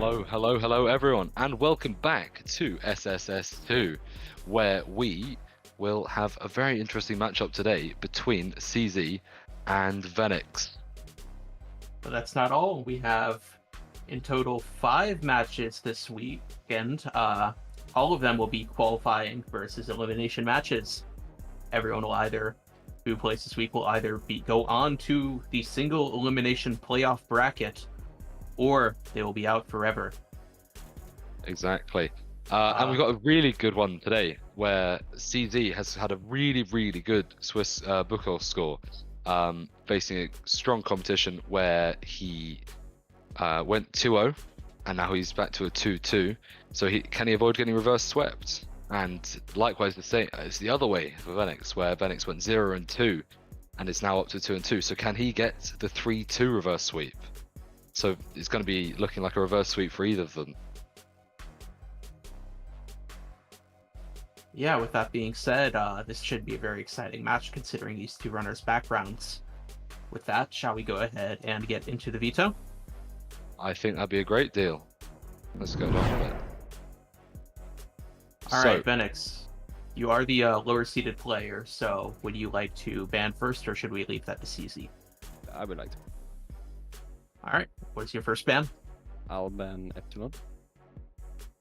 Hello everyone, and welcome back to SSS2, where we will have a very interesting matchup today between CZ and Venix. But that's not all. We have in total 5 matches this weekend. All of them will be qualifying versus elimination matches. Everyone will either, who plays this week, will either go on to the single elimination playoff bracket, or they will be out forever. Exactly. And we've got a really good one today, where CZ has had a really good Swiss Booker score, facing a strong competition where he went 2-0, and now he's back to a 2-2. So can he avoid getting reverse swept? And likewise, it's the other way for Venix, where Venix went 0-2, and is now up to 2-2. So can he get the 3-2 reverse sweep? So it's going to be looking like a reverse sweep for either of them. Yeah, with that being said, this should be a very exciting match considering these two runners' backgrounds. With that, shall we go ahead and get into the veto? I think that'd be a great deal. Let's go down with it. All right, Venix, you are the lower seeded player, so would you like to ban first, or should we leave that to CZ? I would like to. All right, what's your first ban? I'll ban Epsilon.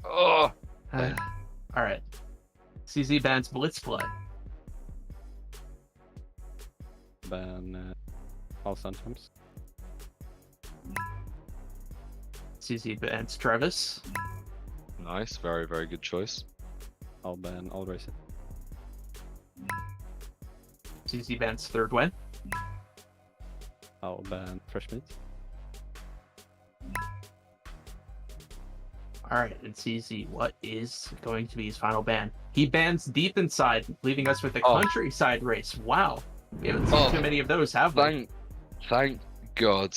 Oh! All right. CZ bans Blitz play. Ban all sometimes. CZ bans Travis. Nice, very good choice. I'll ban all racing. CZ bans Third Win. I'll ban fresh meat. Alright, and CZ, what is going to be his final ban? He bans Deep Inside, leaving us with a countryside race. Wow. We haven't seen too many of those, have we? Thank God.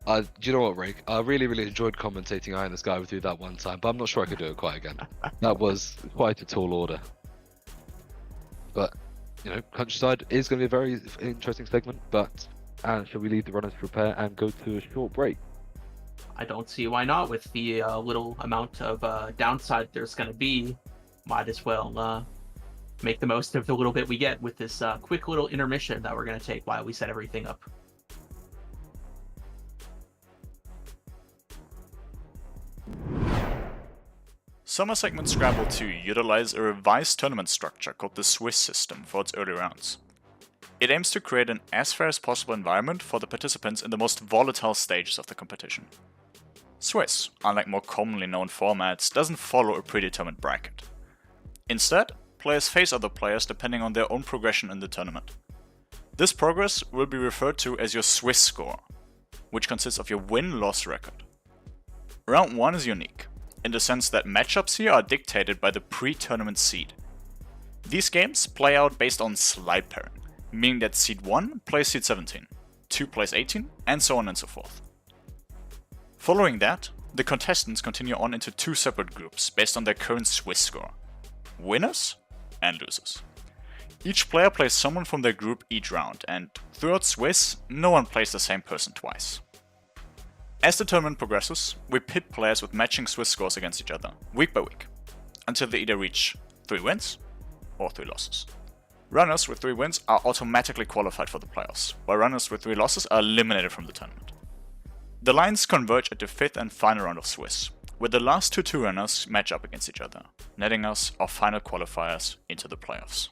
Do you know what, Rick? I really enjoyed commentating Iron the Sky with you that one time, but I'm not sure I could do it quite again. That was quite a tall order. But, you know, Countryside is going to be a very interesting segment, but shall we leave the runners to prepare and go to a short break? I don't see why not. With the little amount of downside there's going to be, might as well make the most of the little bit we get with this quick little intermission that we're going to take while we set everything up. Summer Segment Scramble 2 utilize a revised tournament structure called the Swiss system for its early rounds. It aims to create an as fair as possible environment for the participants in the most volatile stages of the competition. Swiss, unlike more commonly known formats, doesn't follow a predetermined bracket. Instead, players face other players depending on their own progression in the tournament. This progress will be referred to as your Swiss score, which consists of your win-loss record. Round 1 is unique, in the sense that matchups here are dictated by the pre-tournament seed. These games play out based on slide pairing, meaning that seed 1 plays seed 17, 2 plays 18, and so on and so forth. Following that, the contestants continue on into 2 separate groups based on their current Swiss score, winners and losers. Each player plays someone from their group each round, and throughout Swiss, no one plays the same person twice. As the tournament progresses, we pit players with matching Swiss scores against each other, week by week, until they either reach 3 wins or 3 losses. Runners with 3 wins are automatically qualified for the playoffs, while runners with 3 losses are eliminated from the tournament. The lines converge at the 5th and final round of Swiss, where the last 2 runners match up against each other, netting us our final qualifiers into the playoffs.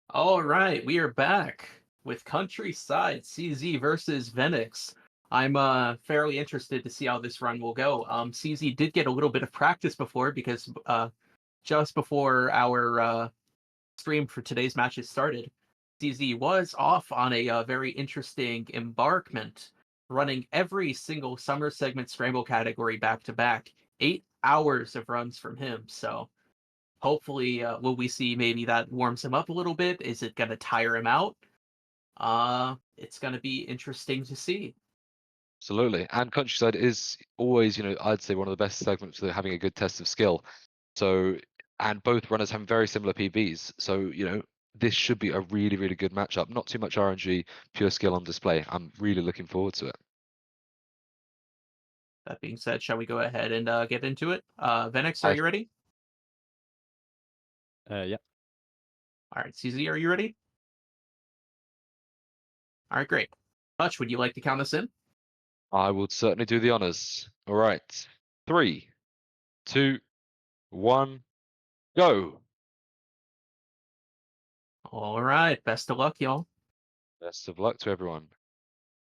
All right, we are back with Countryside CZ versus Venix. I'm fairly interested to see how this run will go. CZ did get a little bit of practice before because just before our stream for today's matches started, CZ was off on a very interesting embarkment, running every single summer segment scramble category back to back. 8 hours of runs from him, so hopefully will we see maybe that warms him up a little bit? Is it going to tire him out? It's going to be interesting to see. Absolutely. And Countryside is always, I'd say one of the best segments for having a good test of skill. So, and both runners have very similar PBs. So, this should be a really, really good matchup. Not too much RNG, pure skill on display. I'm really looking forward to it. That being said, shall we go ahead and get into it? Venix, are you ready? Yeah. All right, CZ, are you ready? All right, great. Hutch, would you like to count us in? I would certainly do the honors. All right. 3, 2, 1, go. All right, best of luck, y'all. Best of luck to everyone.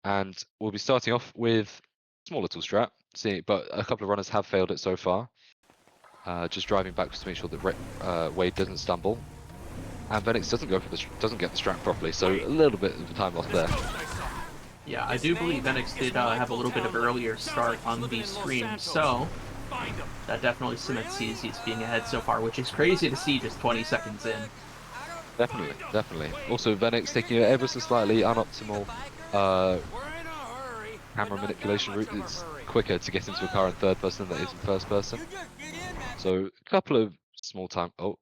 And we'll be starting off with a small little strat, but a couple of runners have failed it so far. Just driving backwards to make sure that Wade doesn't stumble. And Venix doesn't get the strat properly, so a little bit of time lost there. Yeah, I do believe Venix did have a little bit of an earlier start on the stream, so that definitely cements CZ's being ahead so far, which is crazy to see just 20 seconds in. Definitely, definitely. Also, Venix taking it ever so slightly unoptimal camera manipulation route. It's quicker to get into a car in third person than it is in first person. So, a couple of small technical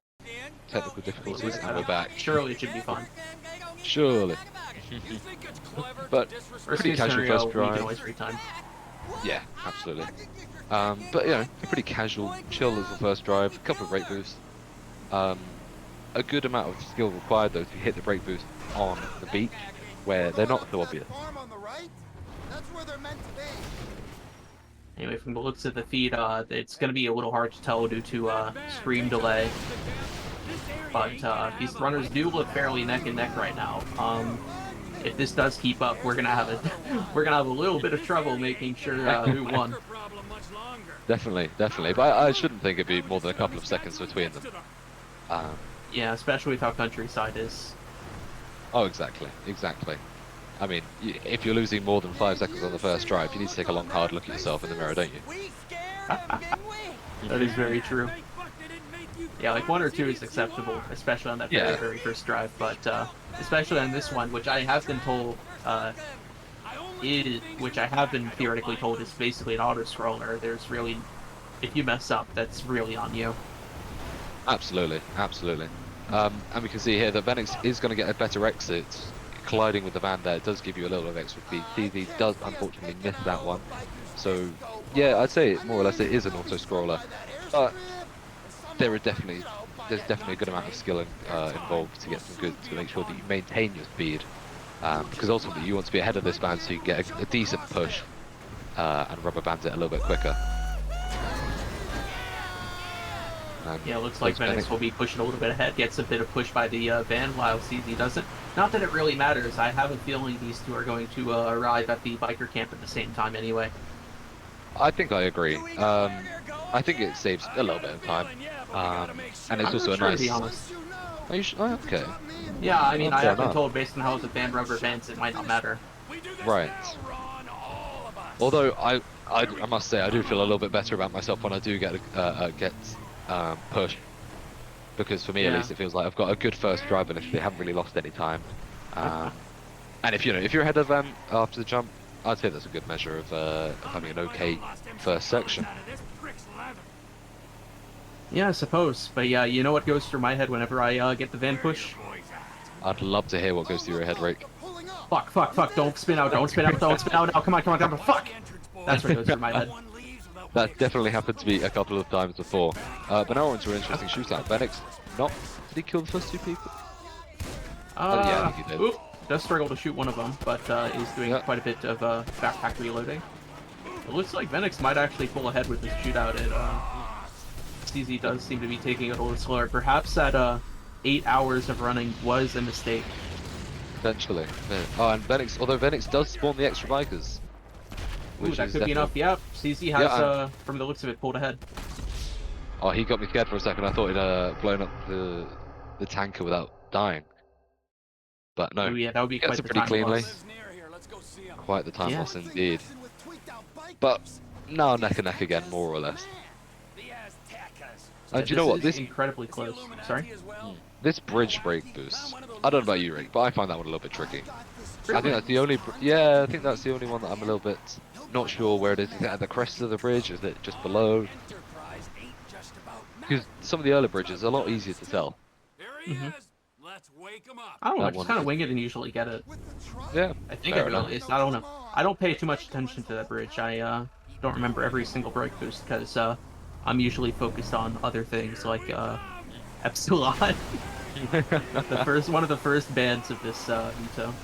difficulties, and we're back. Surely it should be fun. Surely. But pretty casual first drive. We can always retime. Yeah, absolutely. But a pretty casual, chill as the first drive. A couple of brake boosts. A good amount of skill required though to hit the brake boost on the beach, where they're not so obvious. Anyway, from the looks of the feed, it's going to be a little hard to tell due to stream delay. But these runners do look fairly neck and neck right now. If this does keep up, we're gonna have a little bit of trouble making sure who won. Definitely, definitely. But I shouldn't think it'd be more than a couple of seconds between them. Yeah, especially with how Countryside is. Oh, exactly, exactly. I mean, if you're losing more than 5 seconds on the first drive, you need to take a long, hard look at yourself in the mirror, don't you? That is very true. Yeah, like 1 or 2 is acceptable, especially on that very first drive, but especially on this one, which I have been told which I have been theoretically told is basically an auto-scroller. There's really, if you mess up, that's really on you. Absolutely, absolutely. And we can see here that Venix is going to get a better exit. Colliding with the van there does give you a little bit of extra speed. TV does unfortunately miss that one. So, yeah, I'd say more or less it is an auto-scroller. But there's definitely a good amount of skill involved to get some good, to make sure that you maintain your speed. Because ultimately you want to be ahead of this van so you can get a decent push and rubber band it a little bit quicker. Yeah, it looks like Venix will be pushing a little bit ahead, gets a bit of push by the van while CZ doesn't. Not that it really matters, I have a feeling these two are going to arrive at the biker camp at the same time anyway. I think I agree. I think it saves a little bit of time. And it's also a nice... To be honest. Are you sure? Oh, okay. Yeah, I mean, I have been told based on how the van rubber bands, it might not matter. Right. Although I must say I do feel a little bit better about myself when I do get push, because for me at least it feels like I've got a good first drive and they haven't really lost any time. And if you're ahead of them after the jump, I'd say that's a good measure of having an okay first section. Yeah, I suppose. But yeah, you know what goes through my head whenever I get the van push? I'd love to hear what goes through your head, Rick. Fuck, fuck, fuck, don't spin out, don't spin out, don't spin out now, come on, fuck! That's what goes through my head. That definitely happened to me a couple of times before. But now we're into an interesting shootout. Venix, did he kill the first 2 people? Yeah, I think he did. Oop, does struggle to shoot one of them, but is doing quite a bit of backpack reloading. It looks like Venix might actually pull ahead with this shootout. CZ does seem to be taking it a little slower. Perhaps that 8 hours of running was a mistake. Potentially. Yeah. Oh, and Venix, although Venix does spawn the extra bikers. Ooh, that could be enough. Yep, CZ has, from the looks of it, pulled ahead. Oh, he got me scared for a second. I thought he'd blown up the tanker without dying. But no, ooh, yeah, that would be quite the pretty time cleanly. loss. Quite the time loss indeed. But now neck and neck again, more or less. And do you know what? This is incredibly close. Sorry? this bridge break boost. I don't know about you, Rick, but I find that one a little bit tricky. I Really? think that's the only. Yeah, I think that's the only one that I'm a little bit not sure where it is. Is it at the crest of the bridge? Is it just below? Because some of the early bridges are a lot easier to tell. Mhm. Let's wake him up. I don't know. I That just one kind of is- wing it and usually get it. Yeah, I think fair I do enough. at least. I don't know. I don't pay too much attention to that bridge. I don't remember every single break boost because I'm usually focused on other things like Epsilon, the first one of the first bans of this veto.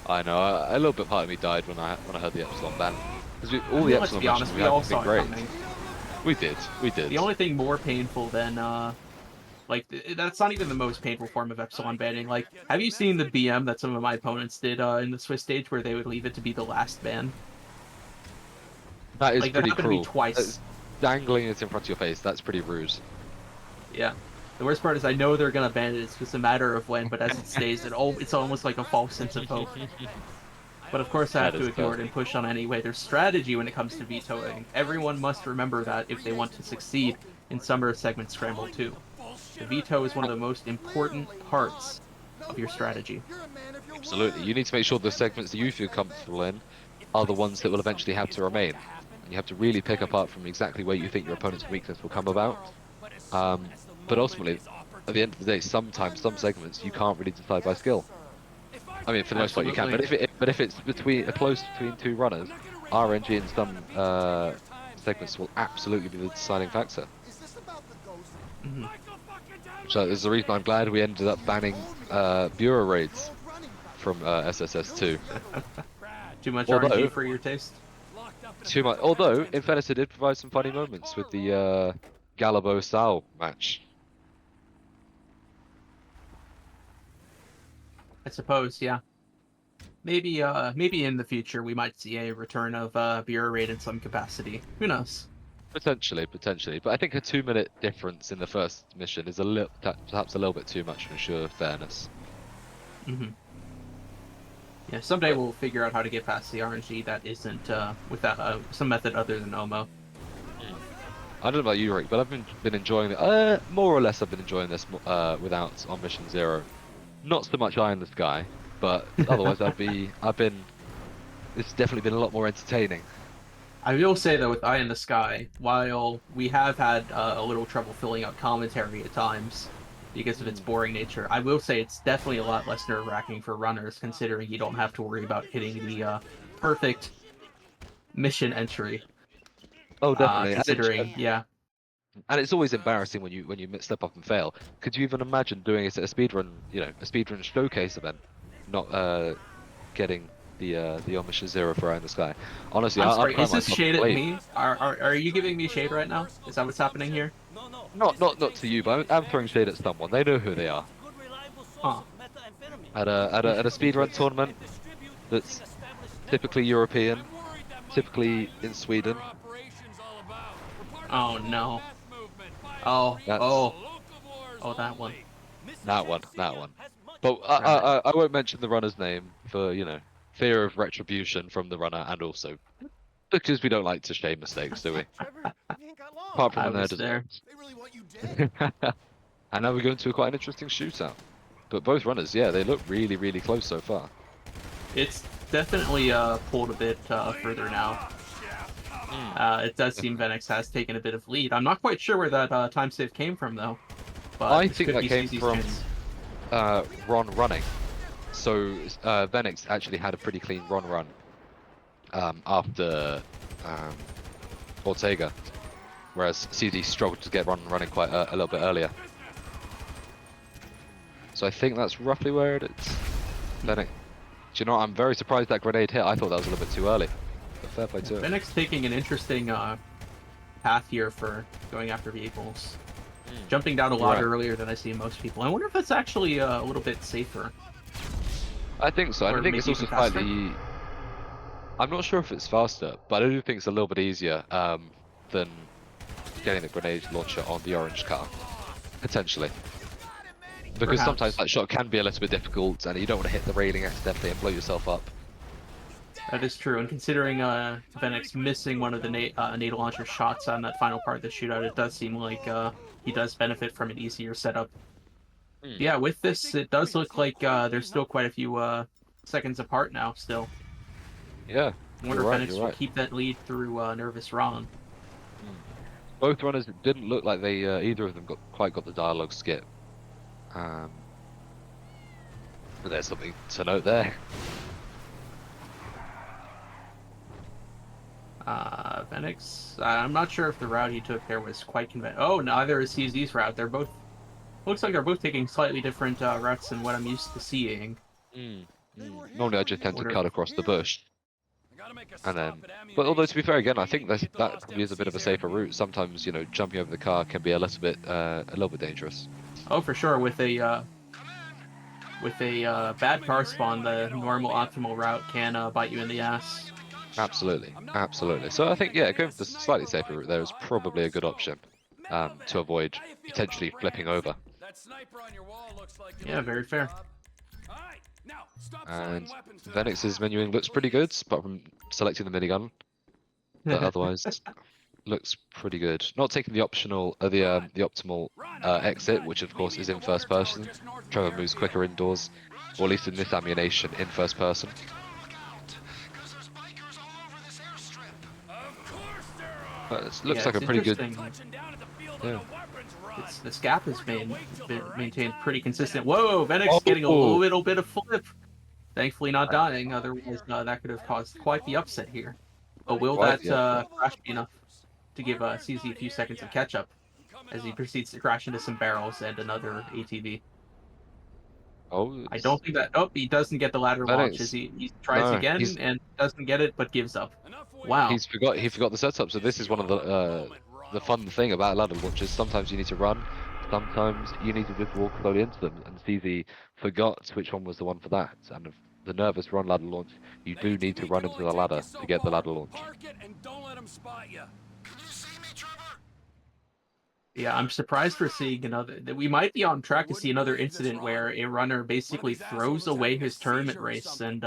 I know. A little bit part of me died when I heard the Epsilon ban. Because all I the mean, let's Epsilon be matches honest, we we had all have saw been it great. coming. We did. We did. The only thing more painful than like that's not even the most painful form of Epsilon banning. Like, have you seen the BM that some of my opponents did in the Swiss stage where they would leave it to be the last ban? That is Like that pretty happened cruel. to me twice. Dangling it in front of your face. That's pretty rude. Yeah. The worst part is I know they're gonna ban it. It's just a matter of when. But as it stays, it's almost like a false sense of hope. But of course, I have That to is ignore tough. it and push on anyway. There's strategy when it comes to vetoing. Everyone must remember that if they want to succeed in Summer Segment Scramble 2. The veto is one of the most important parts of your strategy. Absolutely. You need to make sure the segments that you feel comfortable in are the ones that will eventually have to remain. And you have to really pick apart from exactly where you think your opponent's weakness will come about. But ultimately, at the end of the day, sometimes some segments you can't really decide by skill. I mean, for the most part you can, but if it's close between two runners, RNG in some segments will absolutely be the deciding factor. Mhm. So there's the reason I'm glad we ended up banning Bureau raids from SSS2. Too much Although- RNG for your taste? Too much. Although Infinity did provide some funny moments with the Galabo Sal match. I suppose, yeah. Maybe maybe in the future we might see a return of Bureau Raid in some capacity. Who knows? Potentially, but I think a 2-minute difference in the first mission is perhaps a little bit too much to ensure fairness. Hmm. Yeah, someday we'll figure out how to get past the RNG that isn't without some method other than OMO. I don't know about you, Rick, but I've been enjoying it. More or less, I've been enjoying this without on Mission 0. Not so much Eye in the Sky, but otherwise it's definitely been a lot more entertaining. I will say though, with Eye in the Sky, while we have had a little trouble filling out commentary at times because of its boring nature, I will say it's definitely a lot less nerve-wracking for runners, considering you don't have to worry about hitting the perfect mission entry. Oh, definitely. Considering, yeah. And it's always embarrassing when you slip up and fail. Could you even imagine doing it at a speedrun, a speedrun showcase event, not getting the Omisha 0 for Eye in the Sky? Honestly, I'm I sorry, find is this myself shade at complaining. me? Are you giving me shade right now? Is that what's happening here? Not to you, but I'm throwing shade at someone. They know who they are. Huh. At a speedrun tournament that's typically European, typically in Sweden. Oh no. Oh, That's oh, that one. that one. But I won't mention the runner's name for fear of retribution from the runner, and also because we don't like to shame mistakes, do we? Apart from I when they're was there. deserved. And now we're going to quite an interesting shootout. But both runners, yeah, they look really, really close so far. It's definitely pulled a bit further now. It does seem Venix has taken a bit of lead. I'm not quite sure where that time save came from though. But I this think could that be came CZ's from chance. Ron running. So Venix actually had a pretty clean run after Ortega, whereas CZ struggled to get running quite a little bit earlier. So I think that's roughly where it is. Venix. Do you know what? I'm very surprised that grenade hit. I thought that was a little bit too early. But fair play to it. Venix taking an interesting path here for going after vehicles. Jumping down a lot Right. earlier than I see most people. I wonder if that's actually a little bit safer. I think so. Or I think it's maybe also even faster? slightly. I'm not sure if it's faster, but I do think it's a little bit easier than getting the grenade launcher on the orange car, potentially. Because Perhaps. sometimes that shot can be a little bit difficult, and you don't want to hit the railing accidentally and blow yourself up. That is true, and considering Venix missing one of the NATO launcher shots on that final part of the shootout, it does seem like he does benefit from an easier setup. Yeah, with this, it does look like there's still quite a few seconds apart now. Still, Yeah, I wonder you're if right. Venix You're will right. keep that lead through Nervous Ron. Both runners didn't look like they either of them quite got the dialogue skip. But there's something to note there. Venix, I'm not sure if the route he took there was quite convenient. Oh, neither is CZ's route. They're both looks like they're both taking slightly different routes than what I'm used to seeing. Normally, I just tend to Wonder- cut across the bush, I gotta make a and stop then. at But although to be fair, again, I ammunition. think that Get the lost probably is a bit of a MCs safer there. route. Sometimes, jumping over the car can be a little bit dangerous. Oh, for sure. With a bad car spawn, the normal optimal route can bite you in the ass. Absolutely, absolutely. So I think, yeah, going for the slightly safer route there is probably a good option to avoid potentially flipping over. That sniper on your wall looks like Yeah, very fair. All right, now stop And throwing weapons to the Venix's ground. menuing looks pretty good, apart from selecting the minigun, but otherwise looks pretty good. Not taking the optional, the optimal exit, which of course is in first person. Trevor moves quicker indoors, or at least in this ammunition, in first person. But it looks Yeah, like a it's pretty good. interesting. Yeah. This gap has been maintained pretty consistent. Whoa, Venix getting a little bit of flip. Thankfully not dying, otherwise that could have caused quite the upset here. But will Quite that the upset. crash be enough to give CZ a few seconds of catch-up as he proceeds to crash into some barrels and another ATV? Oh, I don't think that... Oh, he doesn't get the ladder launch as Venix. he tries No, again he's and doesn't get it, but gives up. Wow. he forgot the setup. So this is one of the fun thing about ladder launches. Sometimes you need to run, sometimes you need to just walk slowly into them. And CZ forgot which one was the one for that. And of the nervous run ladder launch, you do need to run into the ladder to get the ladder launch. Park it and don't let 'em spot you. Yeah, I'm surprised we're seeing another... that we might be on track to see another incident where a runner basically throws away his tournament race and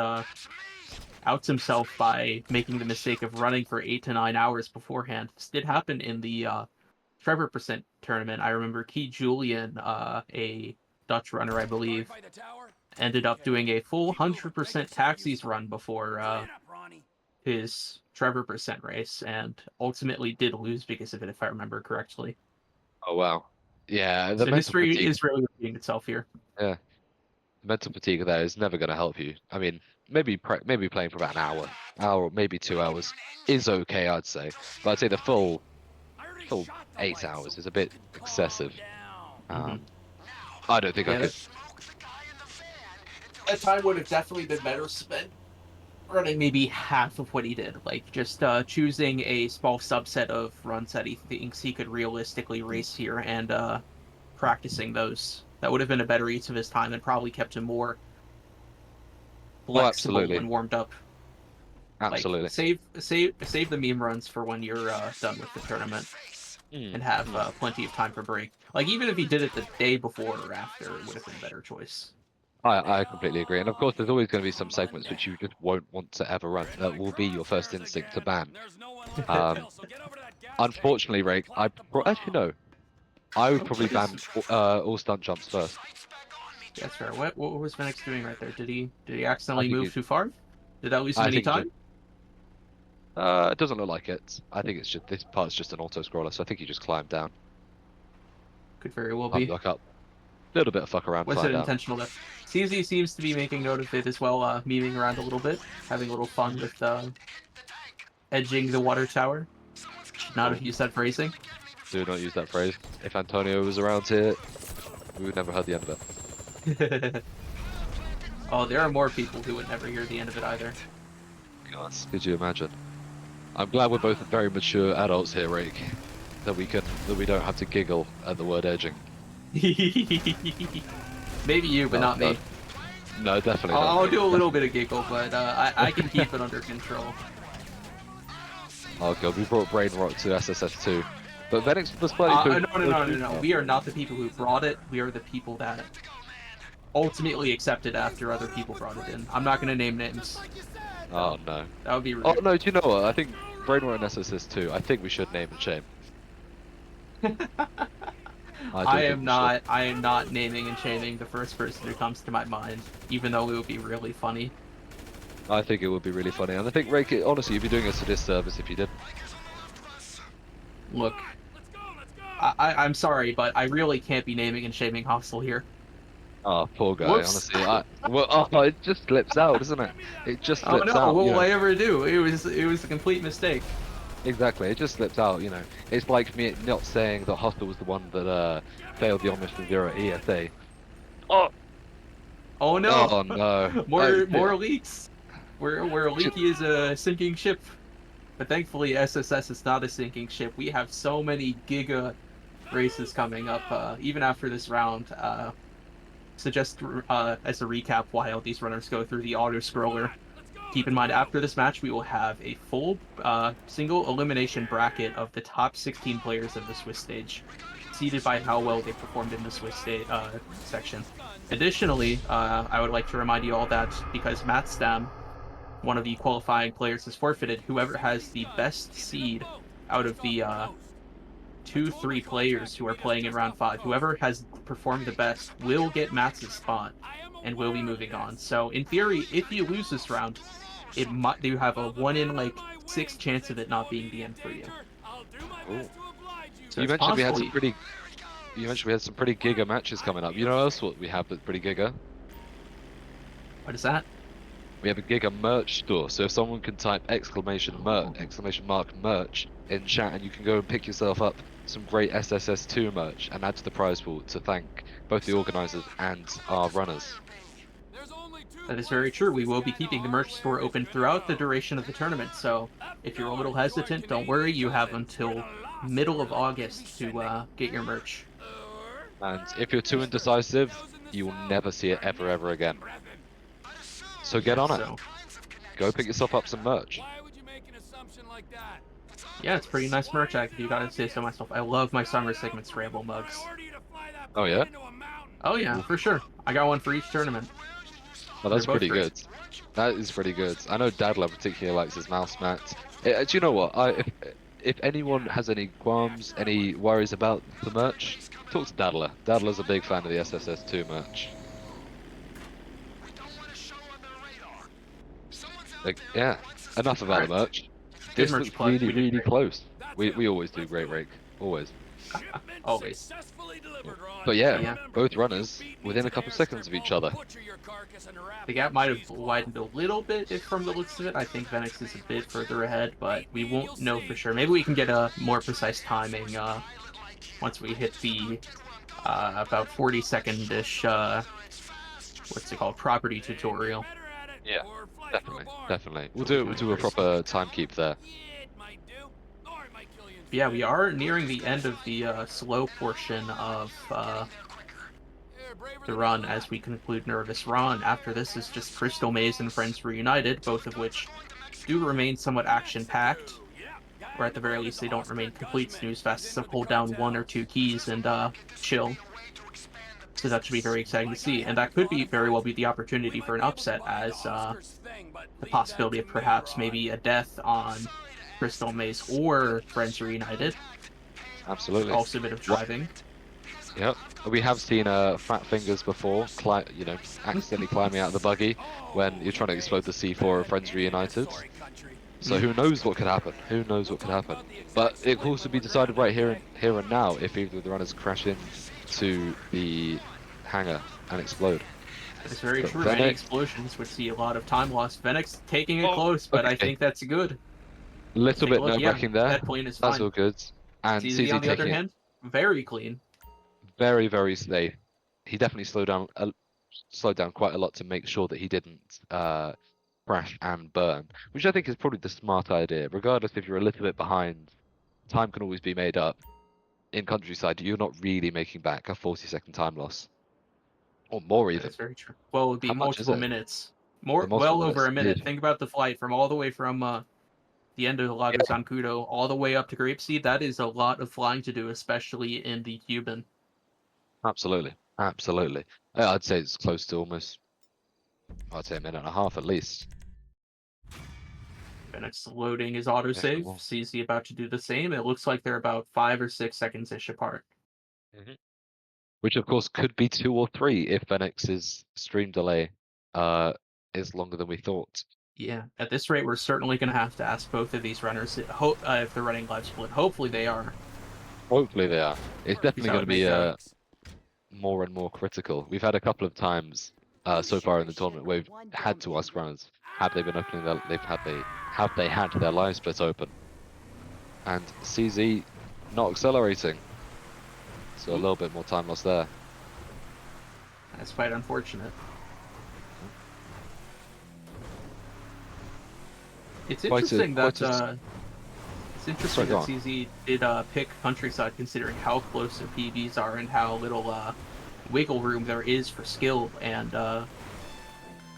outs himself by making the mistake of running for 8 to 9 hours beforehand. This did happen in the Trevor % tournament. I remember Key Julian, a Dutch runner, I believe, ended up doing a full 100% taxis run before his Trevor % race, and ultimately did lose because of it, if I remember correctly. Oh wow, yeah. The So mental history fatigue. is really repeating itself here. Yeah, the mental fatigue there is never going to help you. I mean, maybe playing for about an hour, maybe 2 hours is okay, I'd say. But I'd say the full 8 hours is a bit excessive. I don't think I could. That time would have definitely been better spent running maybe half of what he did, like just choosing a small subset of runs that he thinks he could realistically race here and practicing those. That would have been a better use of his time and probably kept him more flexible absolutely. when warmed up. Absolutely. Like, save the meme runs for when you're done with the tournament and have plenty of time for break. Like, even if he did it the day before or after, it would have been a better choice. I completely agree. And of course, there's always going to be some segments which you just won't want to ever run. That will be your first instinct to ban. Unfortunately, Rake, actually no. I would probably ban all stunt jumps first. That's fair. What was Venix doing right there? Did he accidentally think move too far? Did that lose him any time? It doesn't look like it. I think it's just this part's just an auto scroller, so I think he just climbed down. Could very well be. Look up. Little bit of fuck around. Was it intentional though? CZ seems to be making note of it as well, memeing around a little bit, having a little fun with edging the water tower. Should not have used that phrasing. Do not use that phrase. If Antonio was around here, we would never heard the end of it. Oh, there are more people who would never hear the end of it either. God, could you imagine? I'm glad we're both very mature adults here, Rake. That we don't have to giggle at the word edging. Maybe you, but not me. No, definitely not. I'll do a little bit of giggle, but I can keep it under control. Oh god, we brought Brain Rot to SSS2. But Venix was slightly No. We are not the people who brought it. We are the people that ultimately accepted after other people brought it in. I'm not going to name names. Oh no. That would be rude. Oh no, do you know what? I think Brain Rot and SSS2, I think we should name and shame. I think am we not. I am not naming and shaming the first person who comes to my mind, even though it would be really funny. I think it would be really funny, and I think Rake, honestly, you'd be doing us a disservice if you didn't. Look, Let's go, let's go. I'm sorry, but I really can't be naming and shaming Hostile here. Oh, poor guy. Whoops. Honestly, it just slips out, doesn't it? It just Oh slips no! out. What You will know, I ever do? It was a complete mistake. exactly. It just slips out. You know, it's like me not saying that Hostile was the one that failed the Omniscient Zero ESA. Oh, Oh no! oh no. more leaks. We're leaky as a sinking ship. But thankfully, SSS is not a sinking ship. We have so many giga races coming up, even after this round. So just as a recap, while these runners go through the auto scroller, keep in mind after this match we will have a full single elimination bracket of the top 16 players of the Swiss stage, seeded by how well they performed in the Swiss section. Additionally, I would like to remind you all that because Matt Stam, one of the qualifying players, has forfeited, whoever has the best seed out of the 2-3 players who are playing in round 5, whoever has performed the best will get Matt's spot and will be moving on. So in theory, if you lose this round, you have a 1 in like 6 chance of it not being the end for you. Ooh. So You it's mentioned we had some possibly. pretty giga matches coming up. You know what else what we have that's pretty giga? What is that? We have a giga merch store. So if someone can type exclamation mark merch in chat, and you can go and pick yourself up some great SSS2 merch and add to the prize pool to thank both the organizers and our runners. That is very true. We will be keeping the merch store open throughout the duration of the tournament, so if you're a little hesitant, don't worry. You have until middle of August to get your merch. And if you're too indecisive, you will never see it ever again. So get on it. So Go pick yourself up some merch. Why would you make an assumption like that? yeah, it's pretty nice merch. If you gotta say so myself. I love my summer segment scramble mugs. Oh yeah? Oh yeah, for sure. I got one for each tournament. Oh, that's They're both pretty great. good. That is pretty good. I know Dadler particularly likes his mouse mat. Do you know what? If anyone has any qualms, any worries about the merch, talk to Dadler. Dadler's a big fan of the SSS2 merch. Like, yeah, enough about the merch. Good This merch looks plug. We did really great. close. We always do great, Rake. Always. Always. But yeah, Yeah. both runners within a couple seconds of each other. The gap might have widened a little bit from the looks of it. I think Venix is a bit further ahead, but we won't know for sure. Maybe we can get a more precise timing once we hit the about 40-second-ish, what's it called, property tutorial. Yeah, definitely. We'll do a proper time keep there. Yeah, we are nearing the end of the slow portion of the run as we conclude Nervous Ron. After this is just Crystal Maze and Friends Reunited, both of which do remain somewhat action-packed, or at the very least they don't remain complete snooze fests, so hold down 1 or 2 keys and chill. So that should be very exciting to see, and that could very well be the opportunity for an upset, as the possibility of perhaps maybe a death on Crystal Maze or Friends Reunited. Absolutely. Also a bit of driving. Yep. We have seen Fat Fingers before, accidentally climbing out of the buggy when you're trying to explode the C4 of Friends Reunited. So who knows what could happen? Who knows what could happen? But it could also be decided right here and now if either of the runners crash into the hangar and explode. It's very But true. Venix... Many explosions would see a lot of time lost. Venix taking it close, but I think that's good. Little bit nerve-wracking there. That plane is That's fine. all good. And CZ, on the other hand, very clean. Very, very safe. He definitely slowed down quite a lot to make sure that he didn't crash and burn, which I think is probably the smart idea. Regardless if you're a little bit behind, time can always be made up. In Countryside, you're not really making back a 40-second time loss. Or more even. That's very true. Well, it would be How much is multiple it? minutes. Multiple Over a minutes, minute. indeed. Think about the flight from all the way from the end of the Lago Zancudo all the way up to Grapeseed. That is a lot of flying to do, especially in the Cuban. Absolutely. I'd say it's close to almost, I'd say a minute and a half at least. Venix loading his autosave. CZ about to do the same. It looks like they're about 5 or 6 seconds-ish apart. which of course could be 2 or 3 if Venix's stream delay is longer than we thought. Yeah, at this rate, we're certainly going to have to ask both of these runners if they're running live split. Hopefully they are. Hopefully they are. It's definitely that going to would make be more and more critical. We've had a couple of times so far in the tournament where we've had to ask runners, have they been opening their, have they had their live split open? And CZ not accelerating. So a little bit more time lost there. That's quite unfortunate. It's interesting that CZ did pick Countryside, considering how close their PBs are and how little wiggle room there is for skill and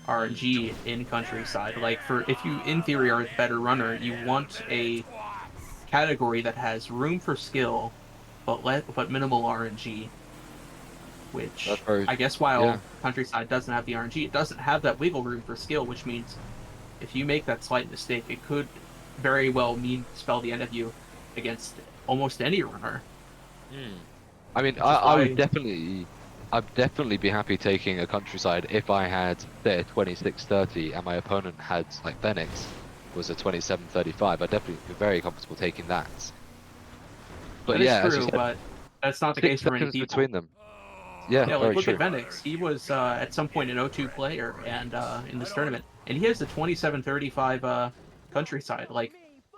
RNG in Countryside. Like, if you in theory are a better runner, you want a category that has room for skill, but minimal RNG. Which I guess while Countryside doesn't have the RNG, it doesn't have that wiggle room for skill, which means if you make that slight mistake, it could very well spell the end of you against almost any runner. I mean, I'd definitely be happy taking a Countryside if I had, say, a 26-30 and my opponent had, like, Venix was a 27-35. I'd definitely be very comfortable taking that. But that is true, but that's not the case for many people. Between them. Yeah, like look true. at Venix. He was at some point an 0-2 player and in this tournament, and he has the 27-35 Countryside. Like,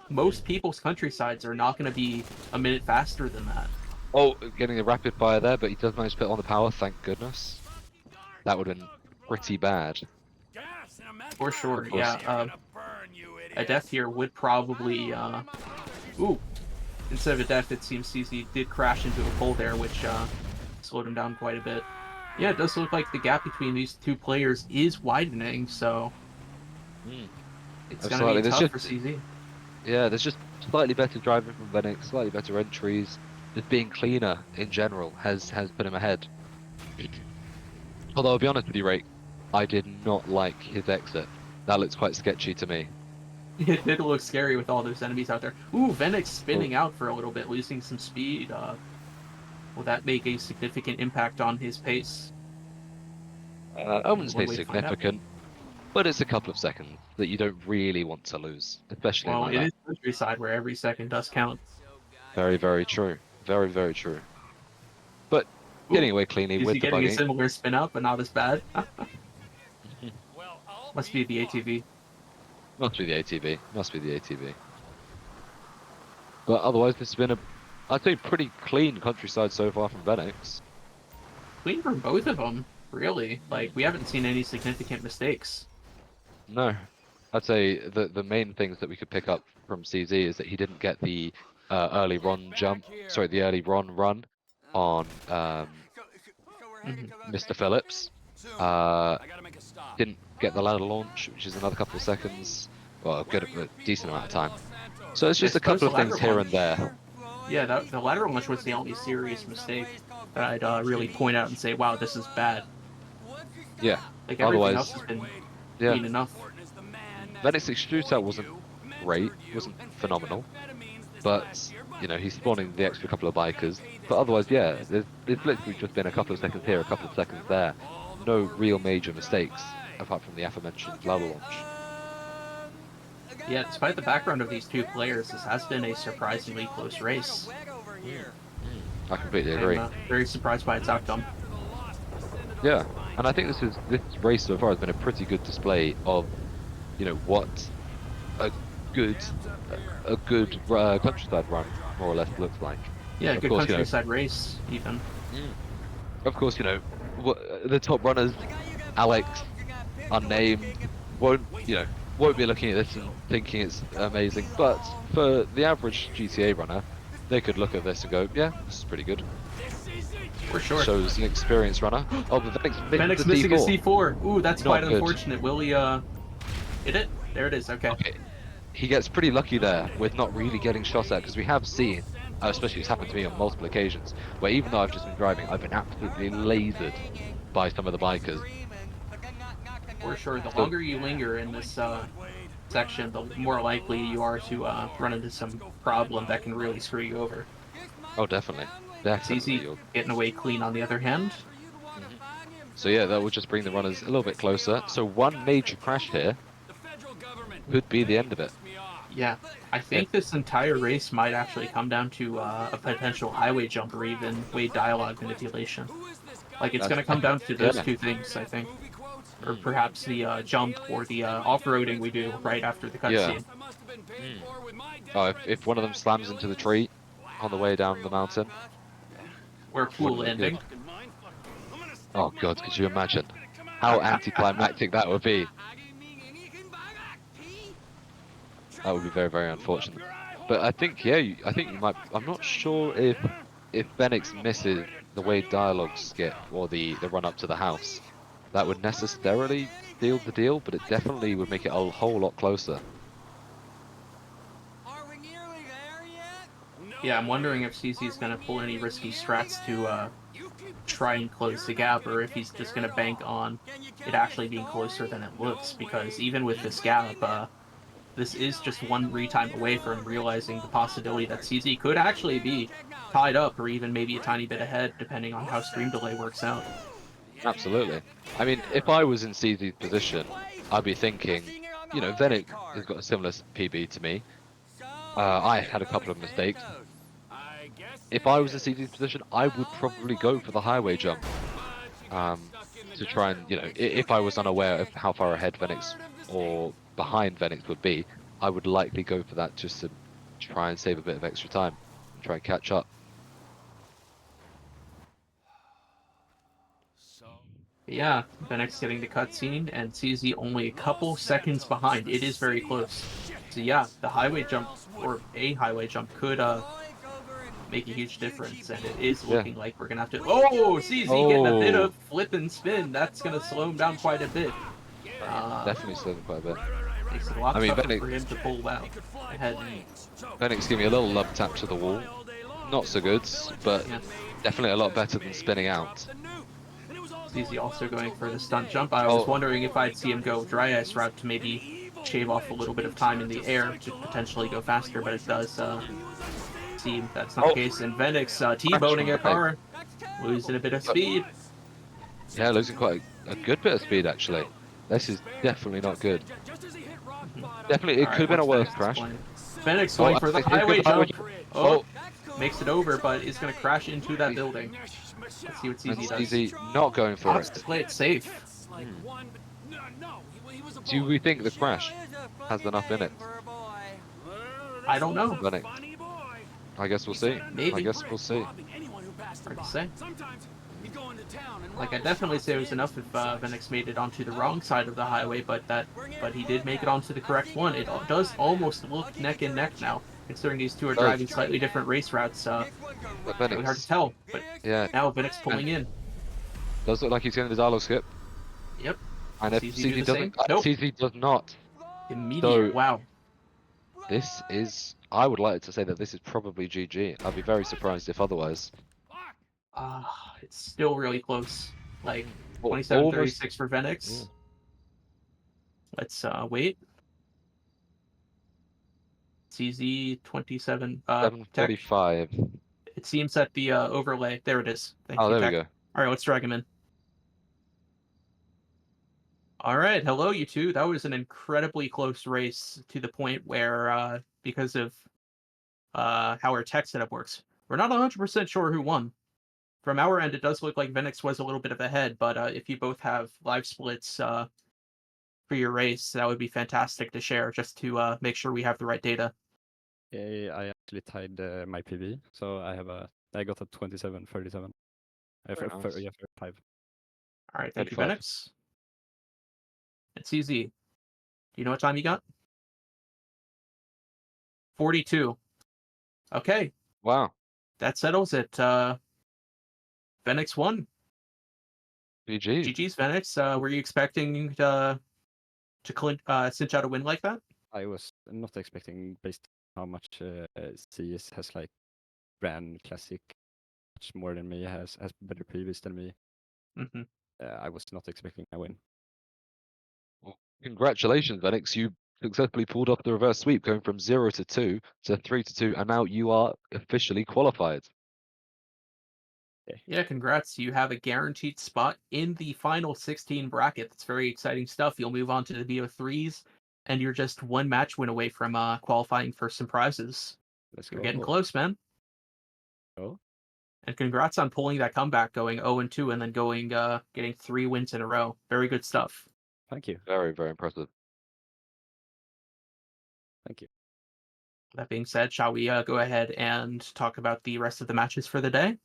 most people's Countrysides are not going to be a minute faster than that. Oh, getting a rapid fire there, but he does manage to put on the power, thank goodness. That would have been pretty bad. For sure, yeah. A death here would probably... Ooh. Instead of a death, it seems CZ did crash into a pole there, which slowed him down quite a bit. Yeah, it does look like the gap between these two players is widening, so... It's going to be tough for CZ. Yeah, there's just slightly better driving from Venix, slightly better entries. Just being cleaner in general has put him ahead. Although I'll be honest with you, Rake, I did not like his exit. That looks quite sketchy to me. It did look scary with all those enemies out there. Ooh, Venix spinning out for a little bit, losing some speed. Will that make a significant impact on his pace? I wouldn't say significant, but it's a couple of seconds that you don't really want to lose, especially well, like it is Countryside where every second does count. Very, very true. Very, very true. But getting away cleanly with the getting bugging. a similar spin out, but not as bad? Must be the ATV. Must be the ATV. Must be the ATV. But otherwise, this has been I'd say, pretty clean Countryside so far from Venix. Clean for both of them, really. Like, we haven't seen any significant mistakes. No. I'd say the main things that we could pick up from CZ is that he didn't get the early Ron run on Mr. Phillips. Didn't get the ladder launch, which is another couple of seconds. Well, a decent amount of time. So it's just a couple of things here and there. Yeah, the lateral launch was the only serious mistake that I'd really point out and say, wow, this is bad. Yeah. Like, everything else has been clean enough. Venix's shootout wasn't great, wasn't phenomenal, but you know, he's spawning the extra couple of bikers. But otherwise, yeah, there's literally just been a couple of seconds here, a couple of seconds there. No real major mistakes apart from the aforementioned ladder launch. Yeah, despite the background of these two players, this has been a surprisingly close race. I completely agree. I'm very surprised by its outcome. Yeah, and I think this race so far has been a pretty good display of, you know, what a good Countryside run more or less looks like. Yeah, of good course, Countryside race, even. Of course, you know, the top runners, Alex, unnamed, won't be looking at this and thinking it's amazing. But for the average GTA runner, they could look at this and go, yeah, this is pretty good. For sure. Shows an experienced runner. Oh, but Venix missing a C4. Ooh, that's quite good. unfortunate. Will he hit it? There it is, okay. He gets pretty lucky there with not really getting shot at, because we have seen, especially it's happened to me on multiple occasions, where even though I've just been driving, I've been absolutely lasered by some of the bikers. For sure, the longer you linger in this section, the more likely you are to run into some problem that can really screw you over. Oh, definitely. Definitely. CZ getting away clean on the other hand. So yeah, that would just bring the runners a little bit closer. So one major crash here could be the end of it. Yeah, I think this entire race might actually come down to a potential highway jump or even weight dialogue manipulation. Like, it's That's going to come down to those yeah. two things, I think. Or perhaps the jump or the off-roading we do right after the Yeah. cutscene. Oh, if one of them slams into the tree on the way down the mountain. Or a cool Wouldn't look good. landing. Oh god, could you imagine how anticlimactic that would be? That would be very, very unfortunate. But I think, yeah, I think you might. I'm not sure if Venix misses the way dialogue skip or the run up to the house, that would necessarily seal the deal. But it definitely would make it a whole lot closer. Yeah, I'm wondering if CZ is going to pull any risky strats to try and close the gap, or if he's just going to bank on it actually being closer than it looks, because even with this gap, this is just one retime away from realizing the possibility that CZ could actually be tied up, or even maybe a tiny bit ahead, depending on how stream delay works out. Absolutely. I mean, if I was in CZ's position, I'd be thinking, you know, Venix has got a similar PB to me. I had a couple of mistakes. If I was in CZ's position, I would probably go for the highway jump. To try and, you know, if I was unaware of how far ahead Venix or behind Venix would be, I would likely go for that just to try and save a bit of extra time and try and catch up. Yeah, Venix getting the cutscene, and CZ only a couple seconds behind. It is very close. So yeah, the highway jump, or a highway jump, could make a huge difference, and it is looking like we're gonna have to. Oh, CZ getting a bit of flip and spin. That's gonna slow him down quite a bit. Definitely slow him quite a bit. Makes it a lot I mean, tougher Venix- for him to pull out ahead. Venix giving me a little love tap to the wall. Not so good, but Yeah. definitely a lot better than spinning out. CZ also going for the stunt jump. I was wondering if I'd see him go dry ice route to maybe shave off a little bit of time in the air to potentially go faster, but it does seem that's not the case. And Venix T-boning a car, losing a bit of speed. Yeah, losing quite a good bit of speed actually. This is definitely not good. Definitely, it could have been a worse crash. Venix going for the highway jump. Oh, makes it over, but is going to crash into that building. Let's see what CZ does. CZ not going for Opts to it. play it safe. Do we think the crash has enough in it? I don't know. Venix. I guess we'll see. Maybe. I guess we'll see. Hard to say. Like, I definitely say it was enough if Venix made it onto the wrong side of the highway, but he did make it onto the correct one. It does almost look neck and neck now, considering these two are driving slightly different race routes. Really hard to tell, but yeah, now Venix pulling in. Does look like he's getting the dialogue skip. Yep. And if CZ do CZ the doesn't, same? Nope. CZ does not. Immediate. So- Wow. This is. I would like to say that this is probably GG. I'd be very surprised if otherwise. It's still really close. Like, Well, 27-36 for Venix. Yeah. Let's wait. CZ 27. Tech. 7:45. It seems that the overlay. There it is. Thank Oh, you, there Tech. we go. All right, let's drag him in. All right, hello, you two. That was an incredibly close race to the point where, because of how our tech setup works, we're not 100% sure who won. From our end, it does look like Venix was a little bit of ahead, but if you both have live splits for your race, that would be fantastic to share, just to make sure we have the right data. Yeah, I actually tied my PB, so I got a 27-37. Very nice. Yeah, 35. All right, thank you, 35. Venix. It's easy. Do you know what time you got? 42. Okay, Wow. that settles it. Venix won. GG. GG's Venix. Were you expecting to cinch out a win like that? I was not expecting, based on how much CS has like ran classic much more than me, has better previous than me. Mm-hmm. I was not expecting a win. Well, congratulations, Venix. You successfully pulled off the reverse sweep, going from 0 to 2 to 3 to 2, and now you are officially qualified. Yeah, congrats. You have a guaranteed spot in the final 16 bracket. That's very exciting stuff. You'll move on to the BO3s, and you're just one match win away from qualifying for some prizes. Let's You're go. getting close, man. Oh, And congrats on pulling that comeback, going 0-2, and then going getting 3 wins in a row. Very good stuff. thank you. Very, very impressive. Thank you. That being said, shall we go ahead and talk about the rest of the matches for the day?